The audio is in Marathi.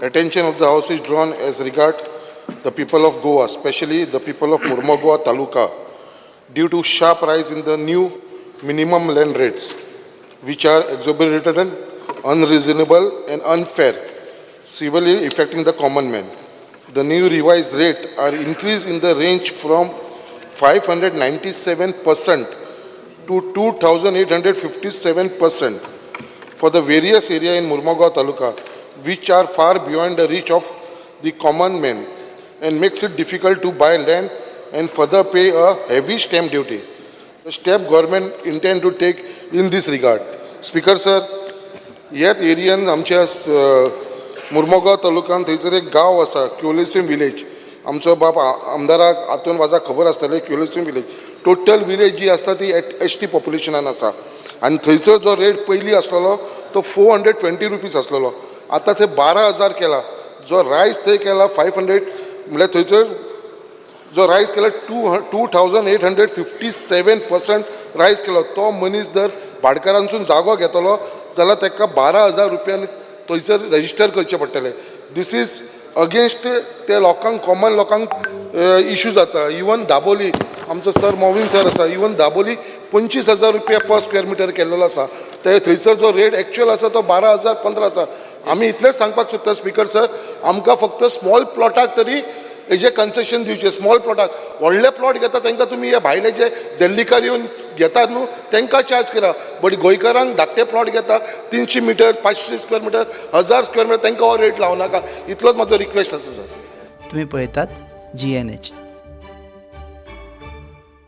attention of the House is drawn as regard the people of Goa, especially the people of Mormugao Taluka, due to sharp rise in the new minimum land rates, which are exorbitant, unreasonable and unfair, severely affecting the common man. The new revised rate are increased in the range from 597% to 2,857% for the various areas in Mormugao Taluka, which are far beyond the reach of the common man and makes it difficult to buy land and further pay a heavy stamp duty. The step government intend to take in this regard. Speaker sir, ह्याच एरियान आमच्या मुर्मुगांव तालुक्यान थंयसर एक गांव आसा क्युलिसिम विलेज. आमचो बाप आमदाराक हातून वाजा खबर आसतलें. क्युलिसिम विलेज टोटल विलेज जी आसता ती एसटी पॉप्युलेशनान आसा आनी थंयचो जो रेट पयलीं आसलेलो तो 420 रुपीज आसलेलो. आतां थंय 12,000 केला. जो रायज थंय केला 500 म्हळ्यार थंयसर जो रायज केला 2,857% रायज केलो. तो मनीस जर भाडकारांसून जागो घेतलो जाल्यार ताका 12,000 रुपयान थंयसर रजिस्टर करचें पडटलें. दीस इज अगेन्स्ट त्या लोकांक कॉमन लोकांक इशू जाता. इवन दाबोली आमचो सर मोविन सर आसा, इवन दाबोली 25,000 रुपया पर स्क्वेअर मिटर केल्लो आसा. ते थंयसर जो रेट एक्चुअल आसा तो 12,000 15,000. आमी इतलेंच सांगपाक सोदता स्पिकर सर, आमकां फक्त स्मॉल प्लॉटाक तरी हेजे कन्सेशन दिवचे. स्मॉल प्लॉटाक व्हडले प्लॉट घेता तांकां तुमी हे भायले जे दिल्लीकार येवन घेतात न्हू तांकां चार्ज करा. बट गोंयकारांक धाकटे प्लॉट घेता 300 metre 500 square metre 1000 square metre तांकां हो रेट लावनाका. इतलोच म्हजो रिक्वेस्ट आसा सर. तुम्ही पळयतात GNH.